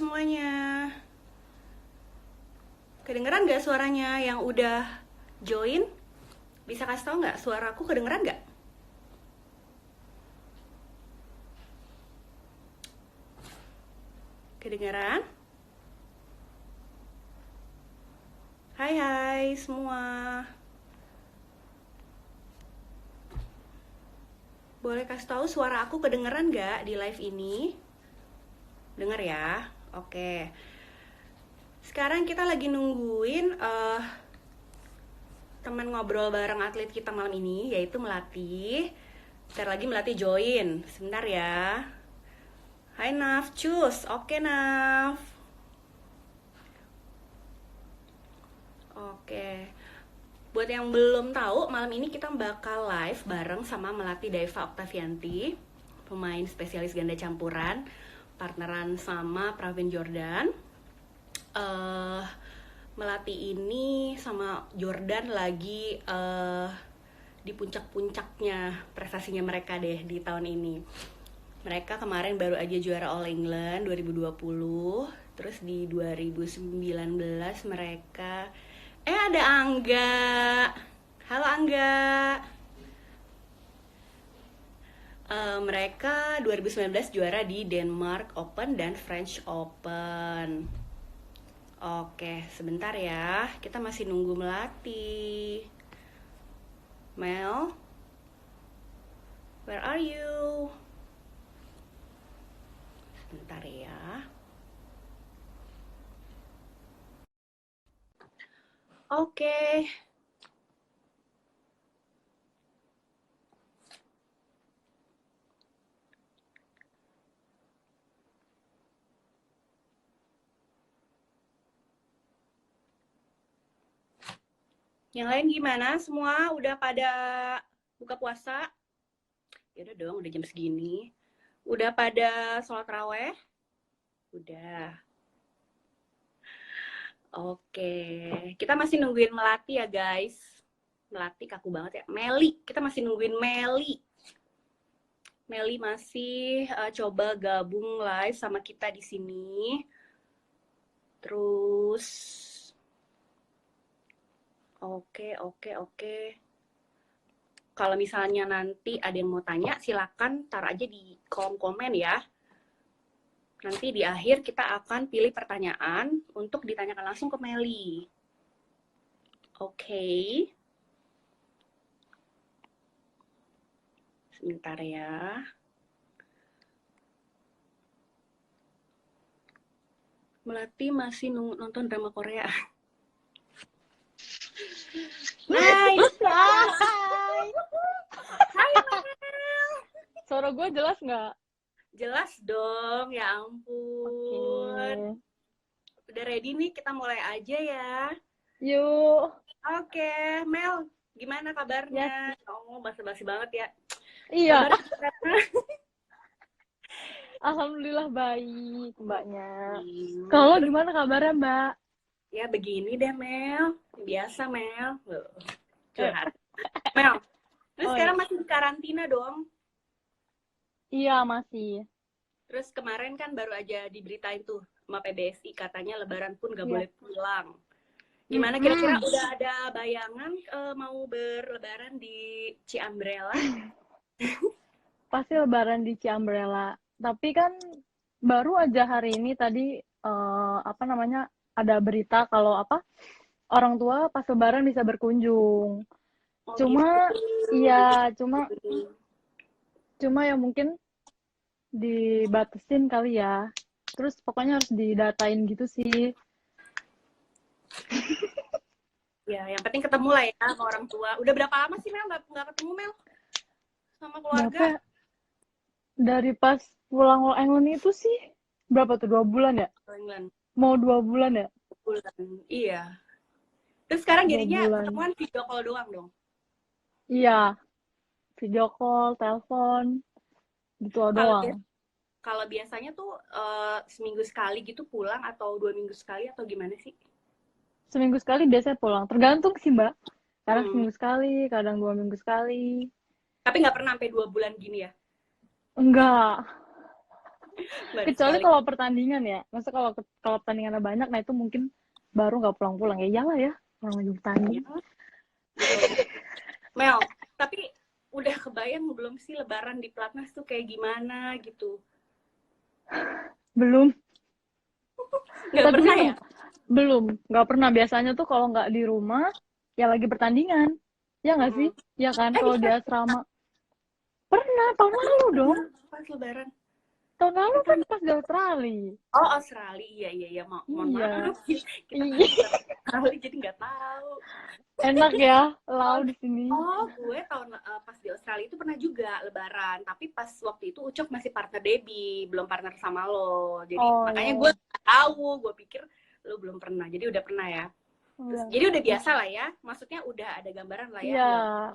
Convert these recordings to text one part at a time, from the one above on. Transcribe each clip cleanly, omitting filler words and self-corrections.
semuanya. Kedengeran nggak suaranya yang udah join? Bisa kasih tau nggak suaraku kedengeran nggak? Kedengeran? Hai hai semua. Boleh kasih tahu suara aku kedengeran nggak di live ini? Dengar ya? Oke. Sekarang kita lagi nungguin teman ngobrol bareng atlet kita malam ini, yaitu Melati. Bentar lagi Melati join. Sebentar ya. Hai Naf, cus. Oke Naf. Oke. Buat yang belum tahu, malam ini kita bakal live bareng sama Melati Daiva Oktavianti, pemain spesialis ganda campuran, partneran sama Pravin Jordan. Melati ini sama Jordan lagi di puncak-puncaknya prestasinya mereka deh di tahun ini. Mereka kemarin baru aja juara All England 2020, terus di 2019 mereka ada Angga. Halo Angga. Mereka 2019 juara di Denmark Open dan French Open. Oke, sebentar ya. Kita masih nunggu Melati. Mel, where are you? Sebentar ya. Oke. Yang lain gimana? Semua udah pada buka puasa? Ya udah dong, udah jam segini. Udah pada sholat raweh? Udah. Oke. Kita masih nungguin Melati ya guys. Melati kaku banget ya. Meli, kita masih nungguin Meli. Meli masih coba gabung live sama kita di sini. Terus Oke. Kalau misalnya nanti ada yang mau tanya, silakan taruh aja di kolom komen ya. Nanti di akhir kita akan pilih pertanyaan untuk ditanyakan langsung ke Meli. Oke. Sebentar ya. Melati masih nonton drama Korea. Hai. Hai. Hai Mel. Suara gue jelas nggak? Jelas dong, ya ampun. Udah ready nih, kita mulai aja ya. Yuk. Oke, Mel, gimana kabarnya? Yes. Oh, basa-basi banget ya. Iya. Kabar Alhamdulillah baik mbaknya. Kalau gimana kabarnya mbak? Ya begini deh Mel, biasa Mel. Curhat. Mel, terus sekarang masih di karantina dong? Iya masih. Terus kemarin kan baru aja diberitain tuh sama PBSI katanya Lebaran pun gak boleh pulang. Gimana kira-kira udah ada bayangan mau berlebaran di Ciambrela? Pasti lebaran di Ciambrela. Tapi kan baru aja hari ini tadi ada berita kalau orang tua pas lebaran bisa berkunjung. Oh, Cuma gitu. iya, cuma ya mungkin dibatasin kali ya. Terus pokoknya harus didatain gitu sih. Ya, yang penting ketemu lah ya sama orang tua. Udah berapa lama sih Mel nggak ketemu Mel sama keluarga? Berapa? Dari pas pulang All England itu sih berapa tuh, 2 bulan ya? England. Mau 2 bulan ya? Bulan. Iya. Terus sekarang 2 jadinya bulan. ketemuan video call doang dong? Iya, video call, telepon, gitu doang. Kalau biasanya tuh seminggu sekali gitu pulang atau 2 minggu sekali atau gimana sih? Seminggu sekali biasanya pulang. Tergantung sih mbak. Kadang seminggu sekali, kadang 2 minggu sekali. Tapi nggak pernah sampai 2 bulan gini ya? Enggak. Baru Kecuali sekali. kalau pertandingan ya. Masa kalau pertandingannya banyak, nah itu mungkin baru nggak pulang-pulang. Ya iyalah ya, orang lagi Ya, bertanding. betul. Mel, tapi udah kebayang belum sih Lebaran di Platnas tuh kayak gimana gitu? Belum. Nggak Tapi pernah kan ya? belum. Nggak pernah. Biasanya tuh kalau nggak di rumah, ya lagi pertandingan. Ya nggak sih? Mm-mm. Ya kan, kalau di Bisa asrama. Pernah, tahun lalu dong. pas Lebaran. Tahun lalu Tapi kan tahun pas di Australia. Oh, Australia. Iya, iya, iya. Mohon Iya. maaf. Kita nggak Iya. bisa Australia, jadi nggak tahu. Enak ya, lau Oh, di sini. oh, gue pas di Australia itu pernah juga Lebaran. Tapi pas waktu itu Ucok masih partner Debbie, belum partner sama lo. Jadi Oh makanya ya, gue ya. nggak tahu. Gue pikir lo belum pernah. Jadi udah pernah ya. Terus, Udah. jadi udah biasa lah ya. Maksudnya udah ada gambaran lah ya Iya, nggak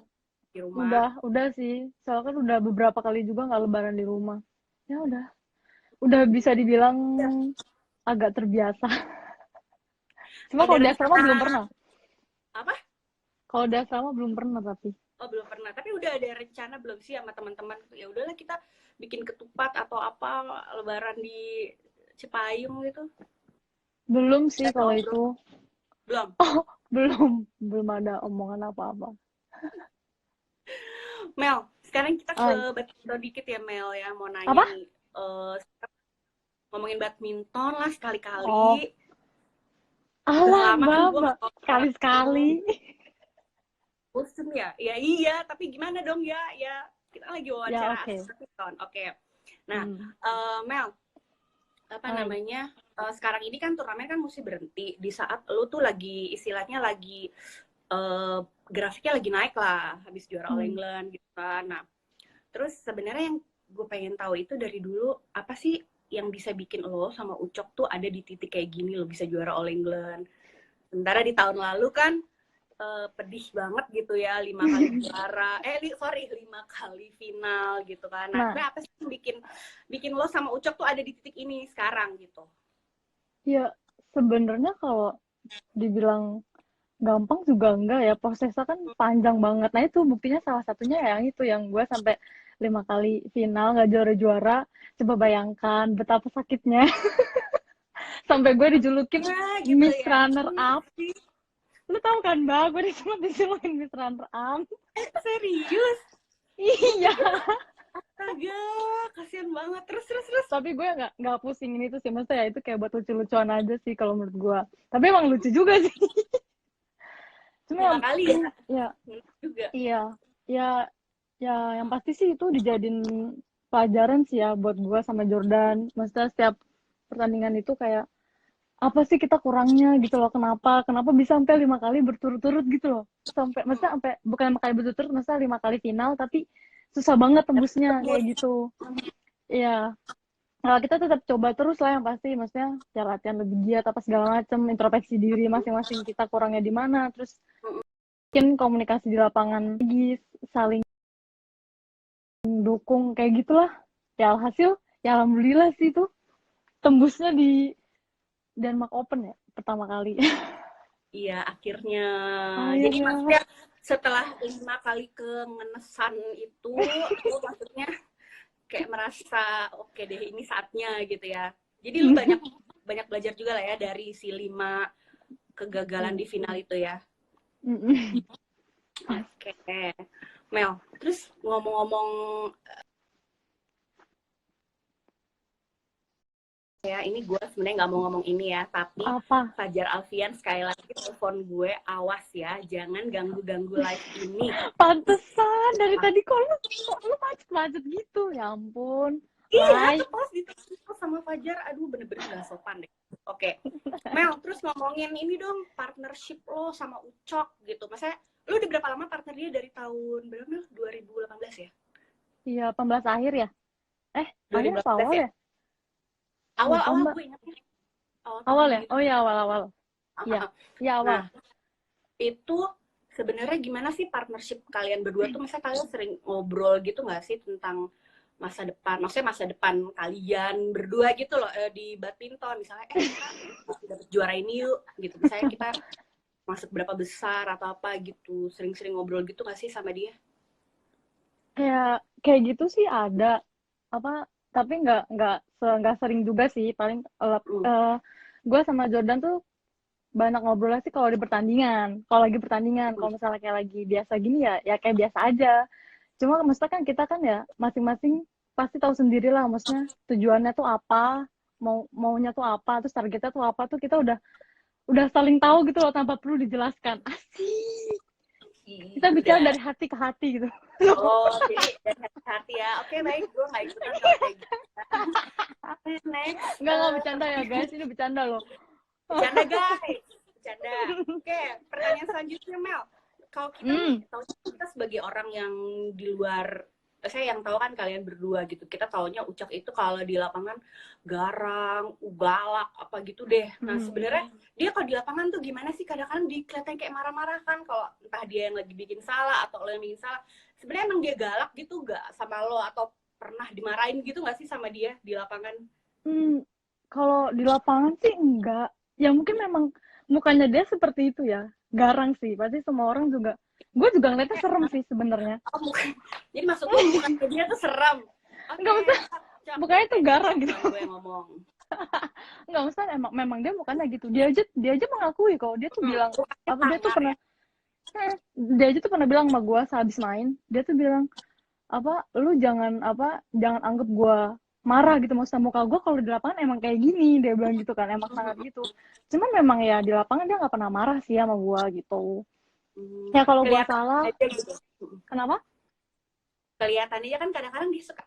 di rumah. udah sih. Soalnya kan udah beberapa kali juga nggak lebaran di rumah. Ya udah bisa dibilang agak terbiasa. Cuma Ada kalau di asrama rencana belum pernah. apa? Kalau di asrama belum pernah tapi. Oh, belum pernah. Tapi udah ada rencana belum sih sama teman-teman? Ya udahlah kita bikin ketupat atau apa Lebaran di Cipayung gitu. Belum sih Udah kalau ngobrol itu. belum? Belum ada omongan apa-apa. Mel, sekarang kita ke Ah, badminton dikit ya Mel ya. Mau nanya apa? nih, ngomongin badminton lah Oh, sekali-kali. Udah alah lama kan Mbak, gue Mbak. nggak ngobrol sama lo. Sekali-sekali. Bosen ya? Ya iya, tapi gimana dong ya? Ya kita lagi Ya wawancara oke. badminton. Oke. Nah, Hmm. Mel, apa Hai. namanya? Sekarang ini kan turnamen kan mesti berhenti di saat lu tuh lagi istilahnya lagi eh, grafiknya lagi naik lah habis juara All Hmm. England gitu kan. Nah, terus sebenarnya yang gue pengen tahu itu dari dulu apa sih yang bisa bikin lo sama Ucok tuh ada di titik kayak gini lo bisa juara All England. Sementara di tahun lalu kan pedih banget gitu ya 5 kali juara sorry 5 kali final gitu kan. Nah Nah, sebenarnya apa sih yang bikin bikin lo sama Ucok tuh ada di titik ini sekarang gitu? ya sebenarnya kalau dibilang gampang juga enggak ya, prosesnya kan panjang banget. Nah itu buktinya salah satunya yang itu, yang gue sampai 5 kali final nggak juara-juara. Coba bayangkan betapa sakitnya. Sampai gue dijulukin Nah gitu Miss ya. Runner Iya Up. sih. Lu tahu kan, Mbak, gue dijulukin Miss Runner Up. Serius? Iya. Astaga, kasihan banget. Terus. Tapi gue nggak pusingin itu sih, maksudnya ya itu kayak buat lucu-lucuan aja sih kalau menurut gue. Tapi emang lucu juga sih. Cuma Lima kali ya? ya Menurut juga. iya ya ya yang pasti sih itu dijadiin pelajaran sih ya buat gue sama Jordan. Maksudnya setiap pertandingan itu kayak apa sih kita kurangnya gitu loh, kenapa bisa sampai 5 kali berturut-turut gitu loh, sampai maksudnya sampai bukan 5 kali berturut-turut, maksudnya 5 kali final tapi susah banget tembusnya kayak Tembus. gitu. Iya. Nah, kita tetap coba terus lah yang pasti, maksudnya ya latihan lebih giat apa segala macam, introspeksi diri masing-masing kita kurangnya di mana, terus mungkin komunikasi di lapangan lagi, saling dukung kayak gitulah. Ya alhasil ya alhamdulillah sih itu tembusnya di Denmark Open ya pertama kali. Iya, akhirnya. Jadi Akhirnya. maksudnya setelah 5 kali kengenesan itu, lo maksudnya kayak merasa oke deh ini saatnya gitu ya. Jadi lu banyak banyak belajar juga lah ya dari si 5 kegagalan di final itu ya. Oke. Mel, terus ngomong-ngomong ya, ini gue sebenarnya nggak mau ngomong ini ya, tapi Apa? Fajar Alfian sekali lagi telepon gue, awas ya, jangan ganggu-ganggu live ini. Pantesan dari tadi kok lu macet-macet gitu. Ya ampun. Iya, Lai. tuh pas ditanya sama Fajar, aduh bener-bener gak sopan deh. Oke, Mel, terus ngomongin ini dong, partnership lo sama Ucok gitu. Maksudnya, lo udah berapa lama partner dia dari tahun berapa Mel? 2018 ya? Iya, 18 akhir ya? Akhir apa 2018 awal ya? ya? Lupa, Awal-awal Mbak. gue ingatnya, awal Awal tahun ya? gitu. Oh iya, awal-awal. Iya. Iya, awal. Nah, itu sebenarnya gimana sih partnership kalian berdua tuh? Misalnya kalian sering ngobrol gitu nggak sih tentang masa depan? Maksudnya masa depan kalian berdua gitu loh di badminton. Misalnya kita dapat juara ini yuk gitu. Misalnya kita masuk berapa besar atau apa gitu. Sering-sering ngobrol gitu nggak sih sama dia? Kayak gitu sih ada. Apa? tapi nggak sering juga sih. Paling gue sama Jordan tuh banyak ngobrolnya sih kalau di pertandingan. Kalau lagi pertandingan, kalau misalnya kayak lagi biasa gini ya kayak biasa aja. Cuma maksudnya kan kita kan ya masing-masing pasti tahu sendiri lah, maksudnya tujuannya tuh apa, maunya tuh apa, terus targetnya tuh apa, tuh kita udah saling tahu gitu loh tanpa perlu dijelaskan. Asik. Kita bicara dari hati ke hati gitu. Oh, jadi dari hati ya. Oke, baik. Gue nggak ikutan kalau kayak gitu. Next. Nggak bercanda ya guys, ini bercanda loh. Bercanda guys. Bercanda. Oke, pertanyaan selanjutnya Mel. Kalau kita sebagai orang yang di luar, saya yang tahu kan kalian berdua gitu, kita taunya Ucok itu kalau di lapangan garang, galak, apa gitu deh. Nah sebenarnya dia kalau di lapangan tuh gimana sih? Kadang-kadang kelihatan kayak marah-marah kan, kalau entah dia yang lagi bikin salah atau lo yang bikin salah. Sebenarnya emang dia galak gitu gak sama lo, atau pernah dimarahin gitu gak sih sama dia di lapangan? Kalau di lapangan sih enggak. Ya mungkin memang mukanya dia seperti itu ya, garang sih. Pasti semua orang juga. Gue juga ngeliatnya serem sih sebenarnya. Oh, bukan. Jadi maksud lo bukan dia tuh serem. Enggak usah. Mukanya tuh garang gitu. Gue yang ngomong. Enggak usah, memang dia mukanya gitu. Dia aja mengakui kok. Dia tuh bilang apa, dia tuh pernah dia aja tuh pernah bilang sama gue sehabis main. Dia tuh bilang apa, lu jangan anggap gue marah gitu, maksudnya muka gue kalau di lapangan emang kayak gini, dia bilang gitu kan, emang sangat gitu. Cuman memang ya di lapangan dia nggak pernah marah sih sama gue gitu. Ya kalau gue salah, gitu. Kenapa? Kelihatannya kan kadang-kadang dia suka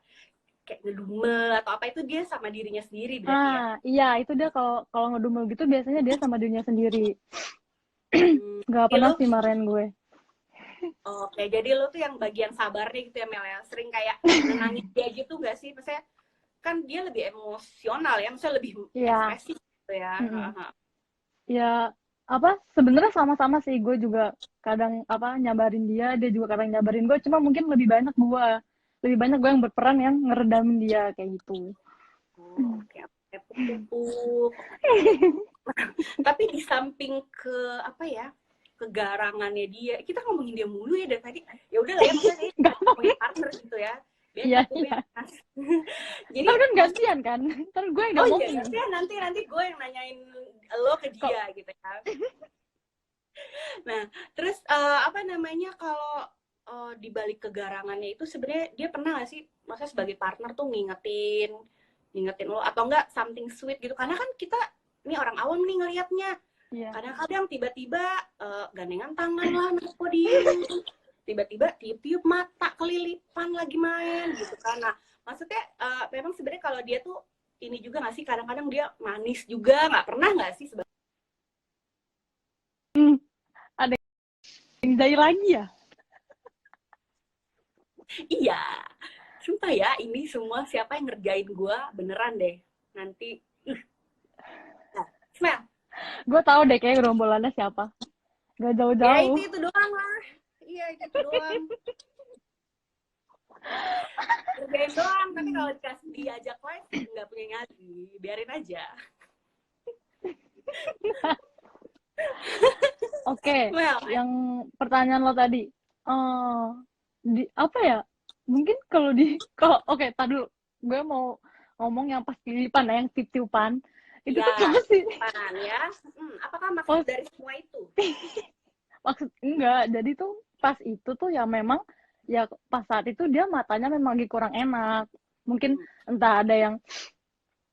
kayak ngedumel atau apa, itu dia sama dirinya sendiri berarti ya? Iya, itu dia kalau ngedumel gitu biasanya dia sama dirinya sendiri. Nggak pernah sih marahin gue. Oke, jadi lo tuh yang bagian sabarnya gitu ya Mel ya? Sering kayak nenangin dia gitu gak sih? Maksudnya kan dia lebih emosional ya, maksudnya lebih ekspresif gitu ya. Ya apa, sebenarnya sama-sama sih, gue juga kadang nyabarin dia juga kadang nyabarin gue, cuma mungkin lebih banyak gue yang berperan yang ngeredamin dia kayak gitu. Oke. Tapi di samping ke apa ya, kegarangannya dia, kita ngomongin dia mulu ya dari tadi. Ya udah lah ya, maksudnya kita punya partner gitu ya. Iya. Jadi kan gantian kan, ntar gue yang ngomongin. Oh iya, nanti gue yang nanyain lo ke dia gitu ya. Nah, terus apa namanya, kalau di balik kegarangannya itu sebenarnya dia pernah nggak sih, maksudnya sebagai partner tuh ngingetin lo atau enggak something sweet gitu? Karena kan kita ini orang awam nih ngelihatnya. Kadang-kadang tiba-tiba gandengan tangan lah naik podium, tiba-tiba tiup-tiup mata, kelilipan lagi main gitu kan. Nah, maksudnya memang sebenarnya kalau dia tuh ini juga nggak sih, kadang-kadang dia manis juga, nggak pernah nggak sih sebenarnya? Ada yang jahil lagi ya? Iya, sumpah ya, ini semua siapa yang ngerjain gue beneran deh nanti. Nah, Smell, gue tahu deh kayak gerombolannya siapa, gak jauh-jauh. Ya itu doang lah. Iya, itu doang. Ngerjain doang, tapi kalau dikasih diajak live nggak punya nyali, biarin aja. Oke, yang pertanyaan lo tadi, apa ya? Mungkin kalau oke, tar dulu, gue mau ngomong yang pas titipan, yang tiup-tiupan. Itu ya, tuh pasti. Ya. Apakah maksud dari semua itu? Maksud enggak, jadi tuh pas itu tuh ya memang ya pas saat itu dia matanya memang lagi kurang enak. Mungkin entah ada yang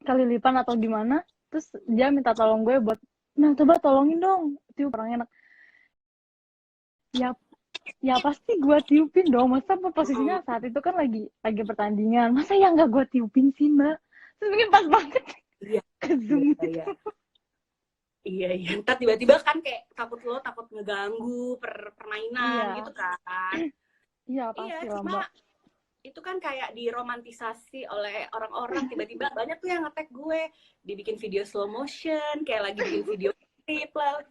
kelilipan atau gimana, terus dia minta tolong gue buat, nah coba tolongin dong, tiup kurang enak. Ya pasti gue tiupin dong, masa posisinya saat itu kan lagi pertandingan, masa ya nggak gue tiupin sih mbak? Terus mungkin pas banget ke zoom gitu. Iya, ntar tiba-tiba kan kayak takut ngeganggu permainan gitu kan. Iya pasti lah mbak. Itu kan kayak diromantisasi oleh orang-orang, tiba-tiba banyak tuh yang nge-tag gue, dibikin video slow motion, kayak lagi bikin video klip lah,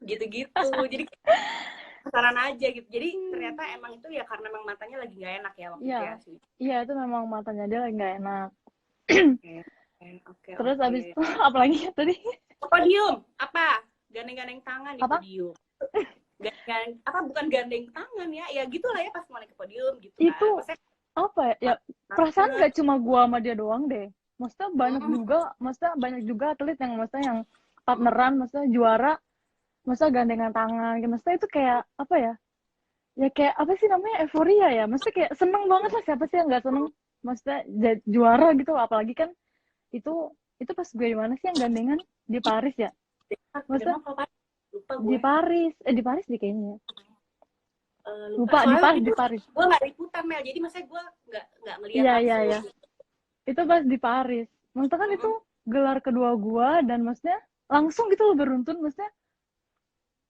gitu-gitu. Jadi penasaran aja gitu. Jadi ternyata emang itu ya karena memang matanya lagi nggak enak ya waktu itu ya sih. Iya, itu memang matanya dia lagi nggak enak. Oke. Terus abis itu apa lagi ya tadi? Podium apa? Gandeng-gandeng tangan di podium. Bukan gandeng tangan ya, ya gitulah ya pas mau naik ke podium gitu kan. Itu apa ya? perasaan banget. nggak cuma gua sama dia doang deh. Maksudnya Mm, banyak juga atlet yang partneran, maksudnya juara, maksudnya gandengan tangan, gitu. Maksudnya itu kayak apa ya? Ya kayak apa sih namanya, euforia ya. Maksudnya kayak seneng banget lah, siapa sih yang nggak seneng? Maksudnya juara gitu, apalagi kan itu pas gue di mana sih yang gandengan, di Paris ya? Maksudnya Denmark apa? Lupa di gue. Paris, di Paris deh kayaknya. Lupa. Lupa, Soalnya waktu Di itu Paris. gue nggak liputan Mel, jadi maksudnya gue nggak ngeliat Iya, iya, langsung. iya. Itu pas di Paris. Maksudnya kan itu Mm-mm. gelar kedua gua, dan maksudnya langsung gitu loh, beruntun. Maksudnya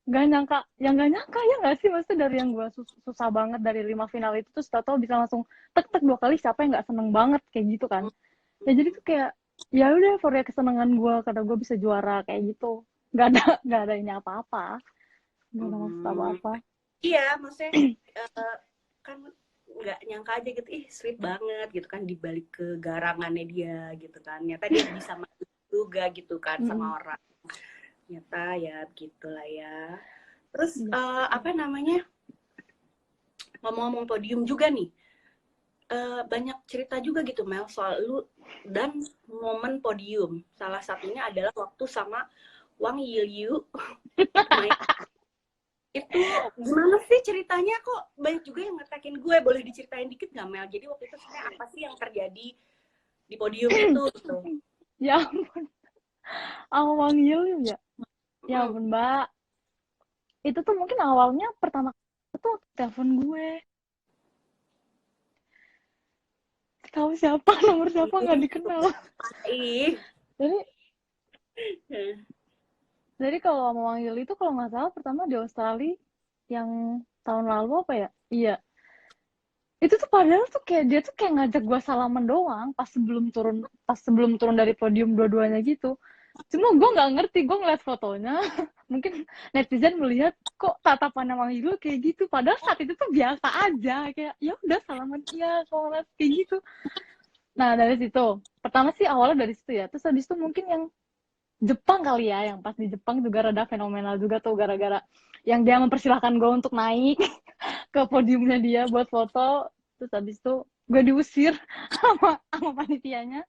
nggak nyangka ya nggak sih, maksudnya dari yang gua susah banget dari 5 final itu, terus tau bisa langsung tek tek 2 kali, siapa yang nggak seneng banget kayak gitu kan. Ya jadi tuh kayak, ya udah, for ya kesenangan gua karena gua bisa juara kayak gitu. Nggak ada ini apa-apa, nggak ada maksud Hmm. apa-apa. Iya, maksudnya kan nggak nyangka aja gitu, ih sweet banget gitu kan, dibalik kegarangannya dia gitu kan, ternyata dia bisa maju juga gitu kan sama Mm-mm. orang, ternyata ya begitulah ya. Terus Iya. apa namanya, ngomong-ngomong podium juga nih, banyak cerita juga gitu Mel soal lu dan momen podium. Salah satunya adalah waktu sama Wang Yilyu main. Itu gimana sih ceritanya, kok banyak juga yang ngetakin gue, boleh diceritain dikit nggak Mel? Jadi waktu itu sebenarnya apa sih yang terjadi di podium itu gitu? Ya ampun, awal Yul ya. Ya Mm. ampun, Mbak. Itu tuh mungkin awalnya pertama tuh telepon gue. Tahu siapa, nomor siapa nggak Ih, dikenal. ih. Jadi jadi kalau mau manggil itu, kalau nggak salah pertama di Australia yang tahun lalu apa ya? Iya. Itu tuh padahal tuh kayak dia tuh kayak ngajak gue salaman doang pas sebelum turun dari podium dua-duanya gitu. Cuma gue nggak ngerti, gue ngeliat fotonya, mungkin netizen melihat kok tatapan Mang Yul kayak gitu. Padahal saat itu tuh biasa aja, kayak ya udah salaman, iya kalau ngeliat kayak gitu. Nah dari situ, pertama sih awalnya dari situ ya. Terus habis itu mungkin yang Jepang kali ya, yang pas di Jepang juga rada fenomenal juga tuh, gara-gara yang dia mempersilahkan gue untuk naik ke podiumnya dia buat foto. Terus habis itu gue diusir sama panitianya.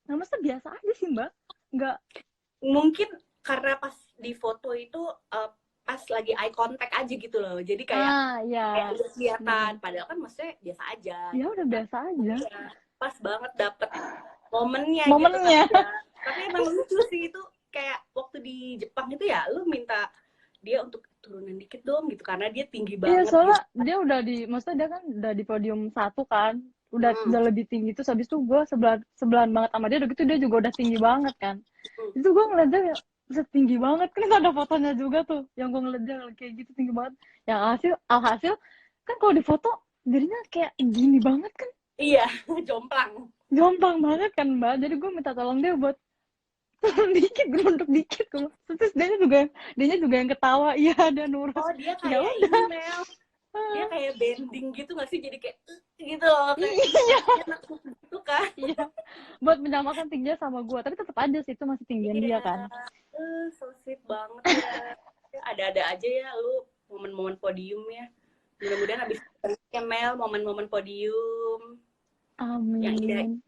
Nah, masa biasa aja sih mbak, nggak. Mungkin karena pas di foto itu pas lagi eye contact aja gitu loh, jadi kayak Ya, udah kelihatan, bener. padahal kan maksudnya biasa aja Ya gitu udah kan. biasa aja Iya, pas banget dapet momennya gitu kan momennya. ya. Tapi emang lucu sih itu, kayak waktu di Jepang itu ya lu minta dia untuk turunin dikit dong gitu karena dia tinggi Iya, banget soalnya gitu. dia maksudnya dia kan udah di podium 1 kan, Hmm. udah lebih tinggi. Terus habis itu gue sebelahan banget sama dia, udah gitu dia juga udah tinggi banget kan. Hmm. Itu gue ngeliat dia ya, bisa tinggi banget kan, itu ada fotonya juga tuh yang gue ngeliat dia kayak gitu tinggi banget. Yang alhasil kan kalau di foto dirinya kayak gini banget kan, Iya, jomplang. jomplang banget kan mbak. Jadi gue minta tolong dia buat turun dikit, gerunduk dikit. Terus dia juga yang ketawa, iya dia nurut. Oh dia Ya kayak udah. ini Mel, dia kayak bending gitu nggak sih, jadi kayak gitu loh, kayak Iya, kakinya nekuk gitu kan. iya, buat menyamakan tingginya sama gue, tapi tetap aja sih itu masih tinggian dia Iya, kan. so sweet banget ya. Ada-ada aja ya lu momen-momen podiumnya. Mudah-mudahan abis ya Mel, momen-momen podium yang indah. Amin.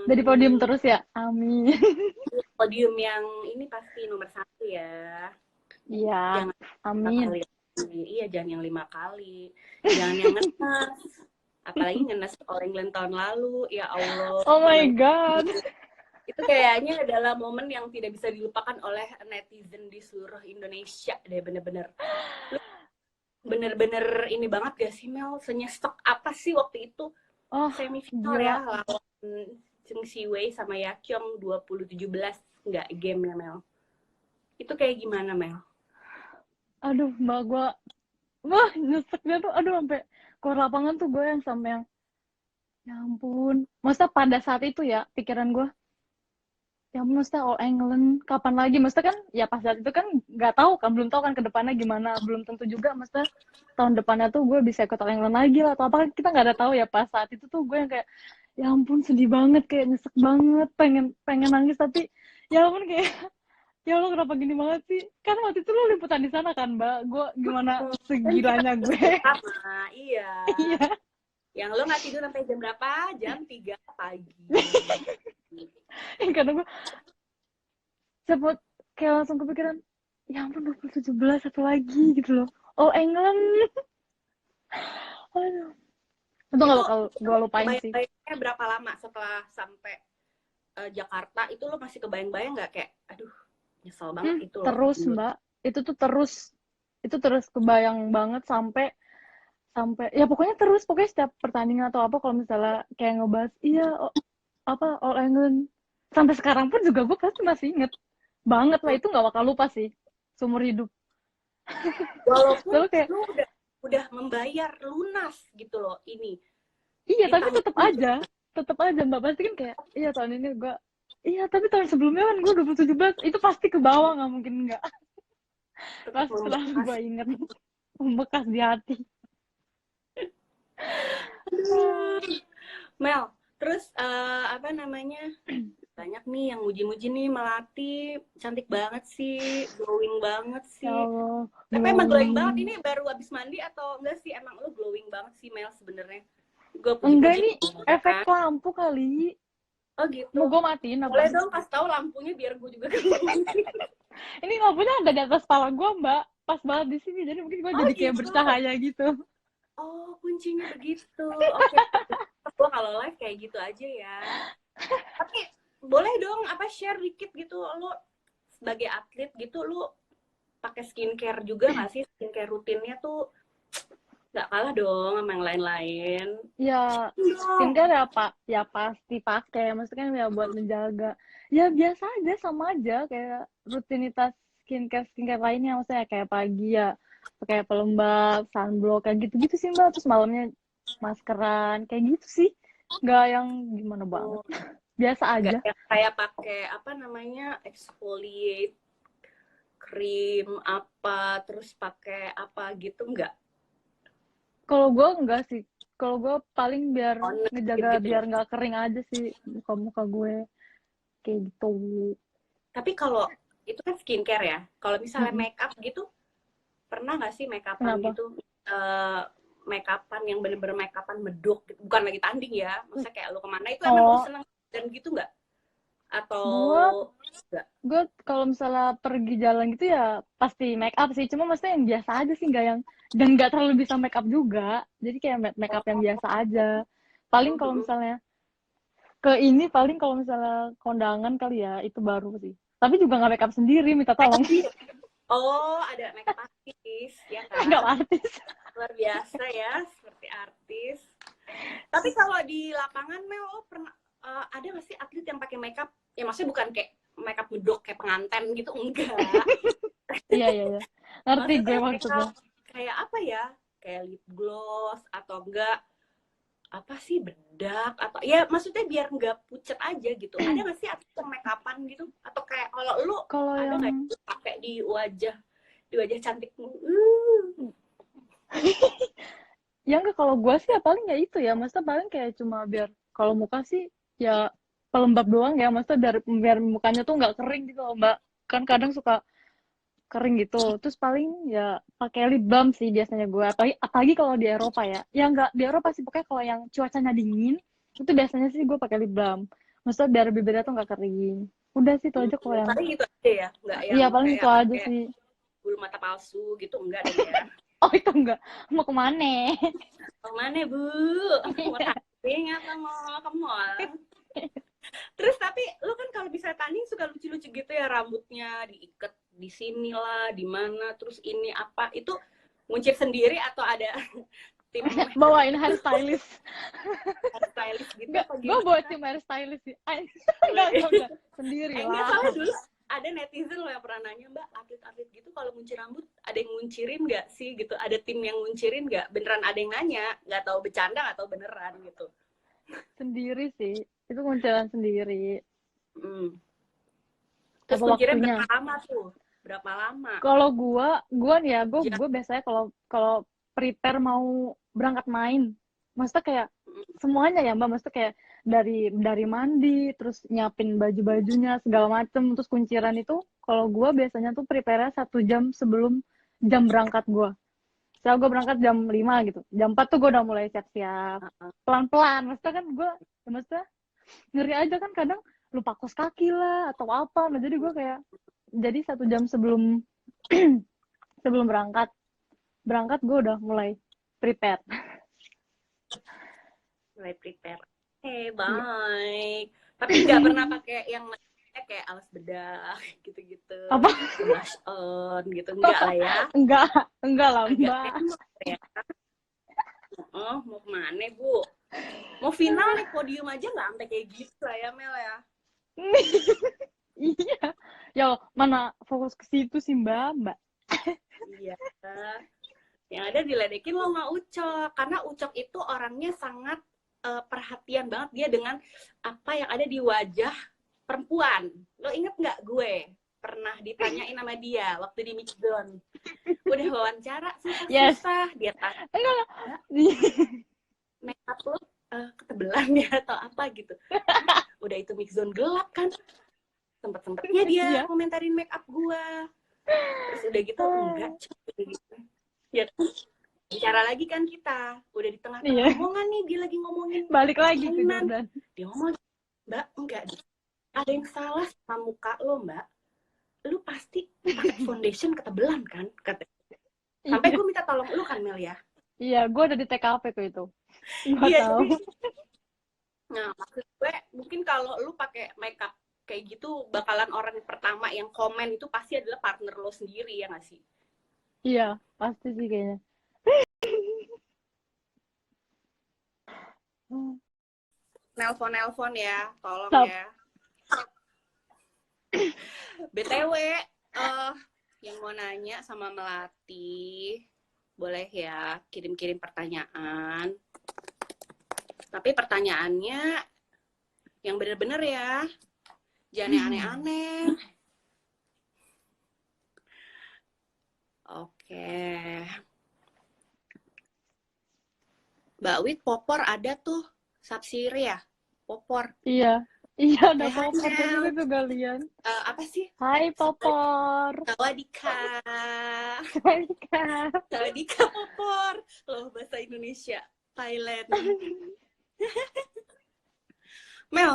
Jadi podium Amin. terus ya, amin. Podium yang ini pasti nomor 1 ya. Iya, Jangan 5 amin. kali. Iya, jangan yang 5 kali. Jangan yang ngenes. Apalagi ngenes All England tahun lalu. Ya Allah, Oh my mana god. itu kayaknya adalah momen yang tidak bisa dilupakan oleh netizen di seluruh Indonesia deh, bener-bener. Bener-bener ini banget gak sih Mel, senyesek apa sih waktu itu Oh, semifinal ya gila. lawan Cheng Siwei sama Yakyong 2017, nggak game ya Mel, itu kayak gimana Mel? Aduh, mbak gue, wah nyeseknya tuh, aduh, sampai keluar lapangan tuh gue yang sampai yang, ya ampun. Masa pada saat itu ya, pikiran gue, ya maksudnya All England kapan lagi, maksudnya kan ya pas saat itu kan nggak tahu kan, belum tahu kan ke depannya gimana, belum tentu juga maksudnya tahun depannya tuh gue bisa ikut All England lagi lah atau apa, kan kita nggak ada tahu ya. Pas saat itu tuh gue yang kayak, ya ampun sedih banget, kayak nyesek banget, pengen pengen nangis, tapi ya ampun kayak, ya Allah kenapa gini banget sih, kan waktu itu lu liputan di sana kan mbak, gue gimana Dan kita segilanya gue. sama, iya. Iya, Yang lo nggak tidur sampai jam berapa? Jam 3 pagi. Kadang gue cepet kayak langsung kepikiran, ya ampun 2017 satu lagi gitu loh. Oh England. Aduh. Itu Itu gak bakal gue lupain sih. kebayang-bayangnya berapa lama setelah sampai Jakarta itu lo masih kebayang-bayang nggak kayak aduh nyesel banget itu loh Terus Mbak, itu tuh terus kebayang banget sampai ya pokoknya setiap pertandingan atau apa kalau misalnya kayak ngebahas iya apa All England sampai sekarang pun juga gue pasti masih inget banget lah, itu nggak bakal lupa sih seumur hidup. walaupun Selalu kayak lo udah membayar lunas gitu loh ini iya, di tapi tahun tetap aja Mbak pasti kan kayak iya tahun ini gue iya, tapi tahun sebelumnya kan gue 2017 itu pasti ke bawah, nggak mungkin nggak. tetap Pasti selalu membekas. gue inget, membekas di hati. Mel, terus apa namanya? Banyak nih yang muji-muji nih Melati, cantik banget sih, glowing banget Ya sih. Allah, Tapi emang glowing banget glowing. ini baru habis mandi atau enggak sih? Emang lu glowing banget sih Mel sebenarnya. Gue Enggak, puji-puji ini ya efek kan. lampu kali. Oh gitu. Mau gue matiin apa? Boleh dong kasih tahu lampunya biar gue juga glowing. Ini lampunya ada di atas kepala gue, Mbak. Pas banget di sini, jadi mungkin gue Oh jadi kayak gitu. bercahaya gitu. Oh kuncinya begitu. Oke. Gue kalau live kayak gitu aja ya. Tapi boleh dong apa share dikit gitu lo sebagai atlet gitu lu pakai skincare juga nggak sih? Skincare rutinnya tuh nggak kalah dong sama yang lain-lain. Ya, Dong. skincare ya Pak, ya pasti pakai. Maksudnya kan ya buat menjaga. Ya biasa aja, sama aja kayak rutinitas skincare lainnya. Maksudnya kayak pagi ya pakai pelembab, sunblock kayak gitu-gitu sih Mbak. Terus malamnya maskeran kayak gitu sih. Nggak yang gimana banget. Oh, Biasa nggak aja. yang kayak pakai apa namanya exfoliate krim apa terus pakai apa gitu nggak? Kalau gue enggak sih. Kalau gue paling biar Toner ngejaga gitu ya. biar nggak kering aja sih muka-muka gue kayak gitu. Tapi kalau itu kan skincare ya. Kalau misalnya Mm-mm. make up gitu, pernah nggak sih make upan Kenapa? gitu? Eh make upan yang bener-bener make upan medok gitu. Bukan lagi tanding ya. Maksudnya kayak lu kemana itu emang lu Oh, seneng dan gitu nggak? Atau gue nggak? gue kalau misalnya pergi jalan gitu ya pasti make up sih. Cuma maksudnya yang biasa aja sih, nggak yang dan nggak terlalu bisa make up juga. Jadi kayak make up yang biasa aja. Paling kalau Oh, misalnya paling kalau misalnya kondangan kali ya itu baru sih. Tapi juga nggak make up sendiri, minta make up tolong. sendiri. Oh, ada make up artis, ya Make up kan? artis. Luar biasa ya, seperti artis. Tapi kalau di lapangan, Mel, lo pernah ada nggak sih atlet yang pakai make up? Ya maksudnya bukan kayak make up medok kayak pengantin gitu, enggak. Iya, iya, iya. Ngerti gue Maksudnya make maksudnya. up kayak apa ya? Kayak lip gloss atau enggak apa sih bedak atau ya maksudnya biar nggak pucet aja gitu. Ada nggak sih atlet yang make upan gitu? Atau kayak kalau lu Kalau ada yang nggak yang pakai di wajah cantikmu? ya enggak, kalau gue sih ya paling ya itu ya, maksudnya paling kayak cuma biar kalau muka sih ya pelembab doang ya, maksudnya biar mukanya tuh nggak kering gitu loh Mbak. Kan kadang suka kering gitu. Terus paling ya pakai lip balm sih biasanya gue. Apalagi kalau di Eropa ya. Ya enggak di Eropa sih, pokoknya kalau yang cuacanya dingin itu biasanya sih gue pakai lip balm. Maksudnya biar bibirnya tuh nggak kering. Udah sih itu aja kalau yang Paling gitu aja ya, nggak yang iya paling itu kayak aja pakai sih. bulu mata palsu gitu enggak dong ya. Oh itu enggak. Mau kemana? Mau mana Bu? Mau tanding atau mau ke mall? Terus tapi lu kan kalau bisa tanding suka lucu-lucu gitu ya, rambutnya diikat di sini lah, di mana, terus ini apa itu nguncir sendiri atau ada tim Bawain hairstylist. stylist gitu Enggak, apa gue bawa gimana? tim hairstylist sih. Enggak. Sendiri Enggak, lah. soalnya dulu ada netizen loh yang pernah nanya, Mbak, atlet-atlet gitu kalau nguncir rambut ada yang nguncirin nggak sih gitu? Ada tim yang nguncirin nggak? Beneran ada yang nanya, nggak tahu bercanda atau beneran gitu. Sendiri sih. Itu kunciran sendiri. Hmm. Terus Apa kuncirnya waktunya? berapa lama tuh? Berapa lama? Kalau gua nih ya, Ya. gue biasanya kalau kalau prepare mau berangkat main, maksudnya kayak semuanya ya Mbak, maksudnya kayak dari mandi, terus nyiapin baju-bajunya segala macem, terus kunciran itu kalau gua biasanya tuh prepare 1 jam sebelum jam berangkat gua. Misal gue berangkat jam 5 gitu. Jam 4 tuh gue udah mulai siap-siap. Pelan-pelan. Maksudnya kan gue, ya maksudnya ngeri aja kan kadang lupa kos kaki lah atau apa. Nah jadi gue kayak, jadi 1 jam sebelum sebelum berangkat gue udah mulai prepare. Mulai prepare. Iya. Baik. Tapi nggak pernah pakai yang kayak alas bedah gitu-gitu, Apa? blush on gitu, enggak lah ya. Enggak lah Agak mbak. enak ya. Oh, mau kemana Bu? Mau final nih podium aja nggak sampai kayak gitu lah ya Mel ya. Iya. Ya mana fokus ke situ sih mbak. Iya. Yang ada diledekin lo sama Ucok, karena Ucok itu orangnya sangat perhatian banget dia dengan apa yang ada di wajah perempuan. Lo inget nggak gue pernah ditanyain sama dia waktu di Mixzone, udah wawancara susah-susah, dia tanya Enggak. make up lo ketebelan ya atau apa gitu. Udah itu Mixzone gelap kan, sempet-sempetnya dia Iya. komentarin make up gue. Terus udah gitu enggak gitu. Ya bicara lagi kan kita udah di tengah-tengah omongan nih, dia lagi ngomongin balik lagi ke mainan. Jordan. Dia ngomong, Mbak enggak ada yang salah sama muka lo Mbak, lu pasti pakai foundation ketebelan kan, kata. Sampai gue minta tolong lu kan Mel ya. Iya, gue ada di TKP kok itu. Gue Iya. tahu. Nah maksud gue mungkin kalau lu pakai makeup kayak gitu bakalan orang pertama yang komen itu pasti adalah partner lo sendiri, ya nggak sih? Iya, pasti sih kayaknya. Nelpon ya, tolong Stop. ya. BTW, yang mau nanya sama Melati, boleh ya kirim-kirim pertanyaan. Tapi pertanyaannya yang bener-bener ya, jangan yang aneh-aneh. Oke. Mbak Wit, popor ada tuh, Sapsiri ya? Popor. Iya, ada popor juga tuh kalian. Apa sih? Hai popor. Sawadika. Sawadika. Sawadika popor. Loh bahasa Indonesia. Thailand. Mel,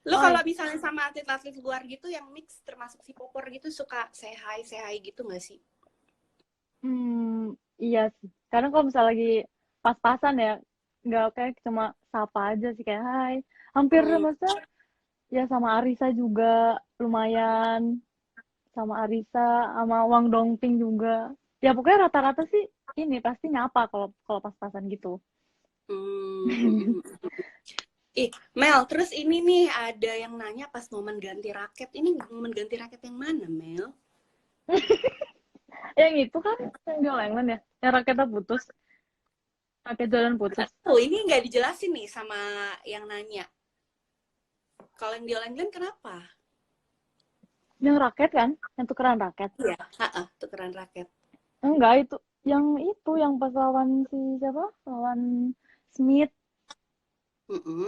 lo kalau misalnya sama atlet-atlet luar gitu yang mix termasuk si popor gitu suka say hi gitu nggak sih? Iya sih. Kadang kalau misalnya lagi pas-pasan ya, nggak kayak cuma sapa aja sih kayak hai. Hampir maksudnya ya sama Arisa juga lumayan. Sama Arisa, sama Wang Dongping juga. Ya pokoknya rata-rata sih ini pasti nyapa kalau pas-pasan gitu. Mel, terus ini nih ada yang nanya pas momen ganti raket. Ini momen ganti raket yang mana, Mel? Yang itu kan yang di All England ya, yang raketnya putus. Raket Jordan putus. Oh, ini nggak dijelasin nih sama yang nanya. Kalau yang di All England kenapa? Yang raket kan? Yang tukeran raket? Iya, tukeran raket. Enggak, yang pas lawan si siapa? Lawan Smith.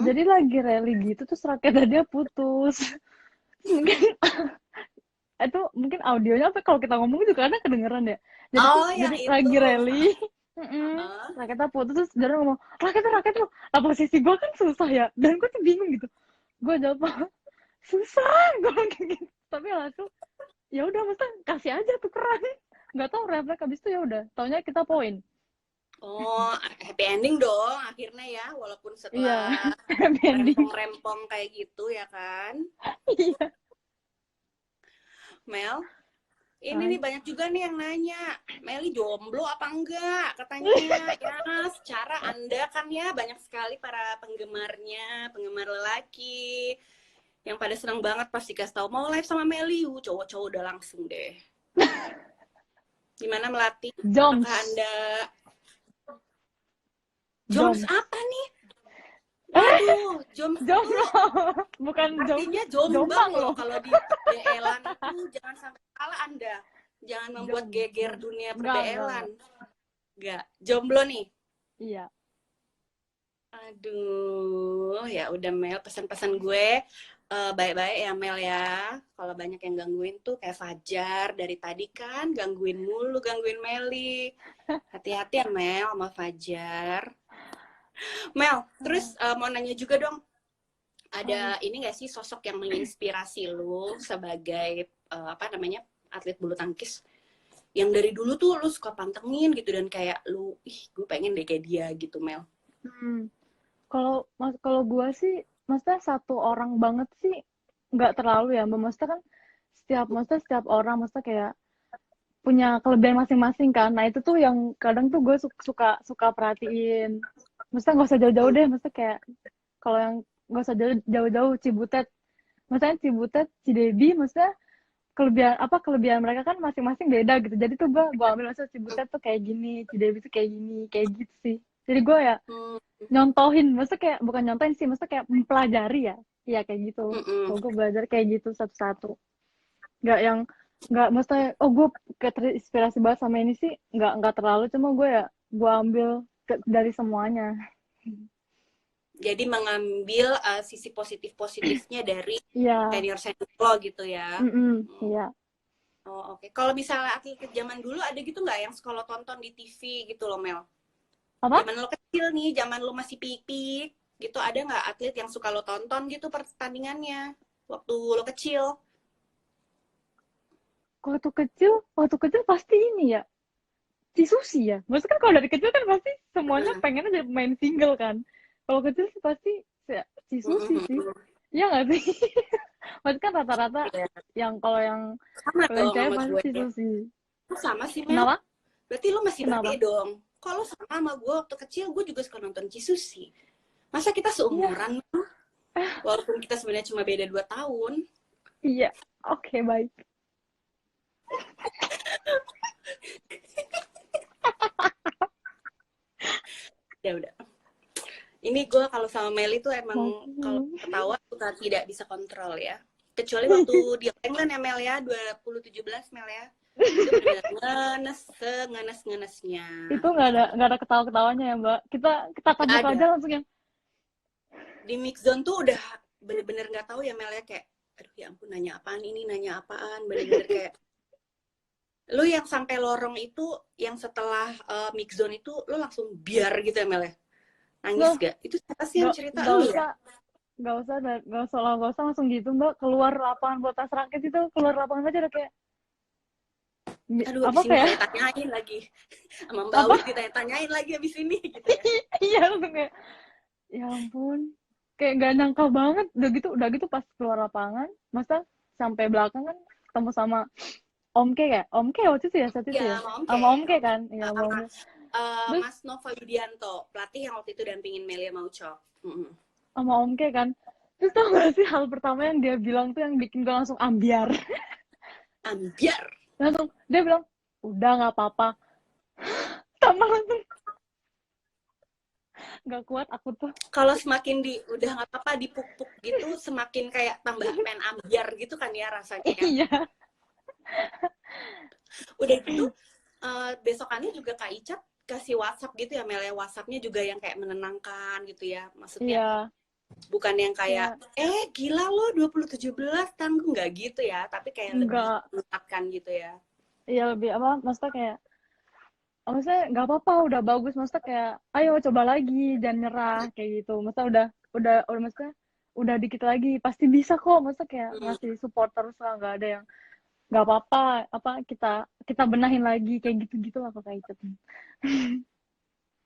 Jadi lagi rally gitu terus raketnya dia putus. Mungkin itu mungkin audionya apa kalau kita ngomong juga kadang kedengeran ya. Jadi lagi rally. Raketnya putus terus dia ngomong raket lo. Lah posisi gue kan susah ya dan gue tuh bingung gitu. Gue jawab susah gue kayak gitu. Tapi langsung ya udah masa kasih aja tukeran. Nggak tahu refleks habis itu ya udah. Taunya kita poin. Oh, happy ending dong akhirnya ya, walaupun setelah rempong-rempong kayak gitu ya kan. Iya. Mel, ini nih banyak juga nih yang nanya, Meli jomblo apa enggak? Katanya ya, secara Anda kan ya banyak sekali para penggemarnya, penggemar lelaki yang pada senang banget pasti kasih tahu mau live sama Meli, cowok-cowok udah langsung deh. Gimana Melati? Joms. Apakah Anda Joms apa nih? Aduh, Joms itu bukan artinya jombang loh. Kalau di BL-an itu jangan sampai salah Anda. Jangan membuat geger dunia per-BL-an. Enggak, jomblo nih. Iya. Aduh, ya udah Mel, pesan-pesan gue Baik-baik ya Mel ya. Kalau banyak yang gangguin tuh kayak Fajar dari tadi kan gangguin mulu, gangguin Meli. Hati-hati ya Mel sama Fajar. Mel, terus mau nanya juga dong, ada ini gak sih sosok yang menginspirasi lu sebagai apa namanya atlet bulu tangkis yang dari dulu tuh lu suka pantengin gitu dan kayak lu gue pengen deh kayak dia gitu Mel. Hmm. Kalau gue sih, maksudnya satu orang banget sih nggak terlalu ya. Maksudnya kan setiap orang maksudnya kayak punya kelebihan masing-masing kan. Nah itu tuh yang kadang tuh gue suka perhatiin. Maksudnya nggak usah jauh-jauh deh. Maksudnya kayak kalau yang nggak usah jauh-jauh Cibutet. Maksudnya Cibutet, Cidebi, maksudnya kelebihan mereka kan masing-masing beda gitu. Jadi tuh gue ambil maksudnya Cibutet tuh kayak gini, Cidebi tuh kayak gini, kayak gitu sih. Jadi gue ya Hmm. nyontohin, maksudnya kayak bukan nyontohin sih, maksudnya kayak mempelajari ya. Iya kayak gitu. Mm-mm. Kalau gue belajar kayak gitu satu-satu. Nggak yang nggak maksudnya oh gue kayak terinspirasi banget sama ini sih nggak terlalu, cuma gue ya gue ambil dari semuanya. Jadi mengambil sisi positif-positifnya dari Iya. senior-senior lo gitu ya. Hmm. Iya. Oh, oke. Kalau misalnya atlet zaman dulu ada gitu nggak yang sekolah tonton di TV gitu loh Mel? Apa? Zaman lo kecil nih, zaman lo masih pik-pik gitu, ada nggak atlet yang suka lo tonton gitu pertandingannya waktu lo kecil? Waktu kecil pasti ini ya, si Susi ya. Maksudnya kan kalau dari kecil kan pasti semuanya pengen aja main single kan. Kalau kecil sih pasti si Susi sih. Iya nggak sih? Maksudnya kan rata-rata Iya. Sama kalau yang dong cewek sama pasti gue. si Susi. Lo sama sih Mel. Kenapa? Berarti lo masih Kenapa? beda dong. Kalau sama gue waktu kecil, gue juga suka nonton Cisusi. Masa kita Iya, seumuran? Walaupun kita sebenarnya cuma beda 2 tahun. iya. Oke, baik. Ya udah. Ini gue kalau sama Meli tuh emang kalau Bagus. ketawa suka tidak bisa kontrol ya. Kecuali waktu di England ya Mel ya, 2017 Mel ya. Itu benar-benar ngenes-ngenesnya. Itu nggak ada ketawa-ketawanya ya, Mbak. Kita Gak buka ada. aja langsung yang Di mix zone tuh udah bener-bener gak tahu ya Mel ya, kayak aduh ya ampun nanya apaan ini, nanya apaan. Bener-bener kayak lu yang sampai lorong itu, yang setelah mix zone itu lu langsung biar gitu ya Mel ya. Nangis loh, gak? Itu siapa sih yang nggak cerita nggak lu ya? usah nggak usah langsung gitu, Mbak. Keluar lapangan botas rakyat itu, keluar lapangan aja udah kayak Aduh apa abis ini kayak ditanya-tanyain lagi. Sama Mbak apa? Awit ditanya-tanyain lagi abis ini gitu ya. Iya, langsung kayak ya ampun. Kayak nggak nyangka banget. Udah gitu pas keluar lapangan, masa sampai belakang kan ketemu sama Om Ke ya? Om Ke waktu itu ya, saat itu Ya ya? sama Om Ke. Sama Om Ke kan? Iya, sama Om Sama Ke. Terus Mas Nova Yudianto, pelatih yang waktu itu dampingin Melia Maucok. sama Om Ke kan. Terus tau gak sih hal pertama yang dia bilang tuh yang bikin gue langsung ambiar. Ambiar. Langsung dia bilang, udah nggak apa-apa. Tambah langsung nggak kuat aku tuh. Kalau semakin udah nggak apa-apa dipuk-puk gitu, semakin kayak tambah pengen ambiar gitu kan ya rasanya ya. Iya. Udah gitu besokannya juga Kak Icat kasih WhatsApp gitu ya Mel ya, WhatsAppnya juga yang kayak menenangkan gitu ya, maksudnya Iya. bukan yang kayak Iya. gila lo 2017 tanggung nggak gitu ya, tapi kayak lebih Enggak. menguatkan gitu ya. Iya lebih apa, maksudnya kayak maksudnya nggak apa-apa, udah bagus, maksudnya kayak ayo coba lagi, jangan nyerah kayak gitu. Maksudnya udah maksudnya udah dikit lagi pasti bisa kok, maksudnya kayak Hmm. ngasih support terus lah, nggak ada yang nggak apa-apa, apa kita kita benahin lagi kayak gitu-gitu lah kayak itu.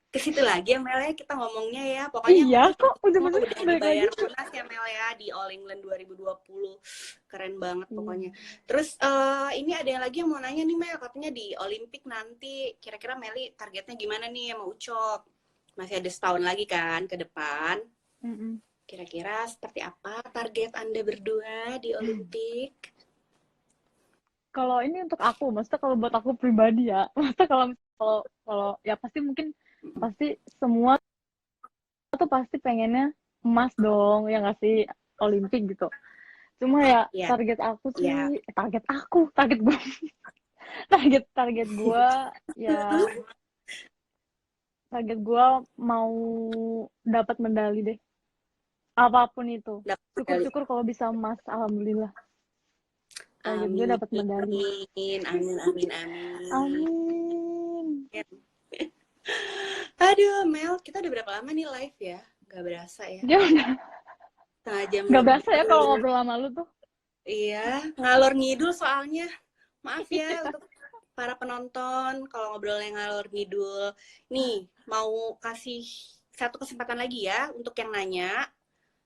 Ke situ lagi ya Mel ya kita ngomongnya ya, pokoknya yang Iya penting kok semua ujung-ujungnya udah balik lagi. dibayar lunas ya Mel ya di All England 2020. Keren banget Iya. pokoknya. Terus ini ada yang lagi yang mau nanya nih Mel, katanya di Olimpik nanti kira-kira Meli targetnya gimana nih sama Ucok, masih ada setahun lagi kan ke depan. Mm-mm. Kira-kira seperti apa target Anda berdua di Olimpik? Kalau ini untuk aku, maksudnya kalau buat aku pribadi ya, maksudnya kalau kalau kalau ya pasti semua tuh pasti pengennya emas dong, ya nggak sih, Olimpik gitu. Cuma ya Ya, target aku sih, ya. target gue, target gue ya, target gue mau dapat medali deh. apapun itu. Dapat medali. Syukur-syukur kalau bisa emas, alhamdulillah. Kayak gitu Amin, dapat medali. amin, amin, amin, amin. Amin. Aduh, Mel, kita udah berapa lama nih live ya? Gak berasa ya. Dia udah Setengah jam nggak lebih. berasa ya kalau ngobrol sama lu tuh. Iya, ngalor ngidul soalnya. Maaf ya untuk para penonton kalau ngobrolnya ngalor ngidul. Nih, mau kasih satu kesempatan lagi ya untuk yang nanya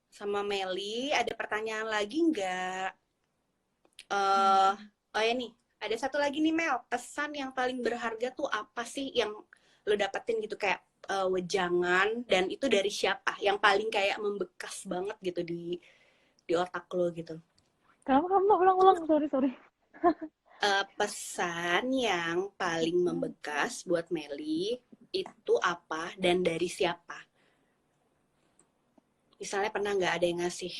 sama Meli. Ada pertanyaan lagi nggak? Oh ya nih, ada satu lagi nih Mel. Pesan yang paling berharga tuh apa sih yang lo dapetin gitu kayak wejangan, dan itu dari siapa? Yang paling kayak membekas banget gitu di otak lo gitu. Kenapa kamu ulang-ulang? Sorry. Pesan yang paling membekas buat Meli itu apa dan dari siapa? Misalnya pernah nggak ada yang ngasih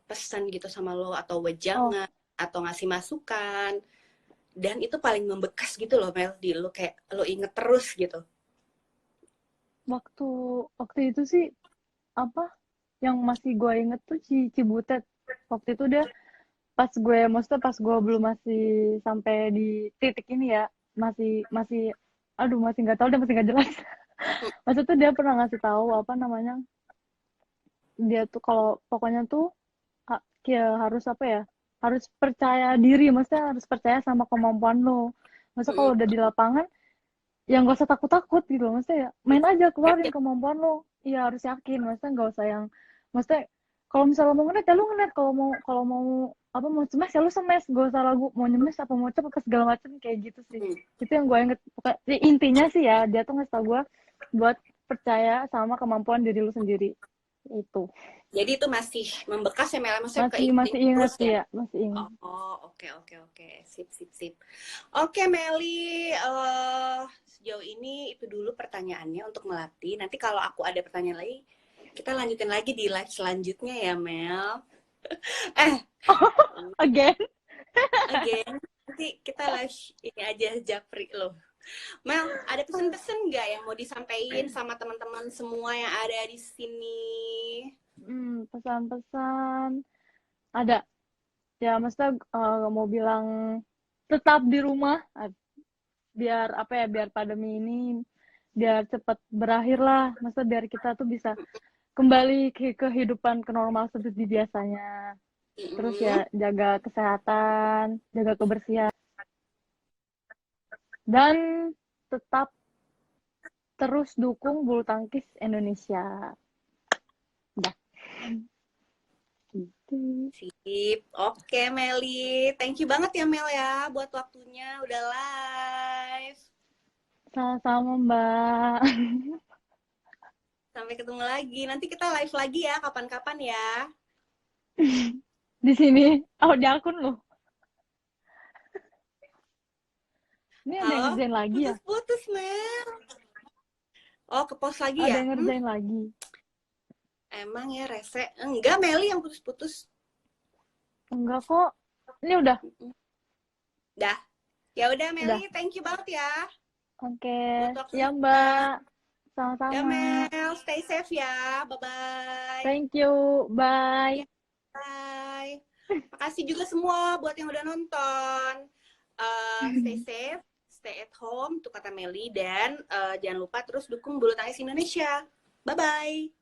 pesan gitu sama lo atau wejangan atau ngasih masukan dan itu paling membekas gitu loh Mel di lo, kayak lo inget terus gitu. Waktu itu sih apa yang masih gue inget tuh Cibutet. Waktu itu dia maksudnya pas gue belum masih sampai di titik ini ya, masih aduh masih nggak tahu, dia masih nggak jelas. Maksudnya tuh dia pernah ngasih tahu apa namanya, dia tuh kalau pokoknya tuh kayak harus apa ya, harus percaya diri, maksudnya harus percaya sama kemampuan lo. Maksudnya kalau udah di lapangan yang gak usah takut-takut gitu loh, maksudnya ya main aja, keluarin kemampuan lo. Iya harus yakin, maksudnya nggak usah yang, maksudnya kalau misalnya mau ngenet ya lu ngenet, kalau mau apa, mau smash ya lu smash, gak usah ragu mau nyemes apa mau cep apa segala macam kayak gitu sih. Itu yang gue inget. Pokoknya intinya sih ya, dia tuh ngasih tau gue buat percaya sama kemampuan diri lu sendiri itu. Jadi itu masih membekas ya Mel, maksudnya Masih ingat sih ya, masih ingat. Oke. Sip. Oke Meli, sejauh ini itu dulu pertanyaannya untuk melatih. Nanti kalau aku ada pertanyaan lagi, kita lanjutin lagi di live selanjutnya ya Mel. Again. Nanti kita live ini aja japri loh. Mel, ada pesan-pesan nggak yang mau disampaikan sama teman-teman semua yang ada di sini? Pesan-pesan ada ya, maksudnya mau bilang tetap di rumah biar apa ya, biar pandemi ini biar cepat berakhir lah, maksudnya biar kita tuh bisa kembali ke kehidupan ke normal seperti biasanya. Terus ya jaga kesehatan, jaga kebersihan, dan tetap terus dukung bulu tangkis Indonesia. Udah. Sip. Oke Meli, thank you banget ya Mel ya buat waktunya udah live. Sama-sama Mbak. Sampai ketemu lagi. Nanti kita live lagi ya kapan-kapan ya. Di sini, di akun loh. Ini ada yang ngerjain lagi ya? Putus-putus Mel. Oh, ke pos lagi ada ya? Ada yang ngerjain lagi. Emang ya rese. Enggak, Meli yang putus-putus. Enggak kok. Ini udah. Dah. Ya udah Meli, thank you banget ya. Oke. Ya Mbak. Sama-sama. Ya Mel, stay safe ya. Bye-bye. Thank you. Bye. Bye. Makasih juga semua buat yang udah nonton. Stay safe, stay at home, tuh kata Meli. Dan jangan lupa terus dukung bulu tangkis Indonesia. Bye-bye.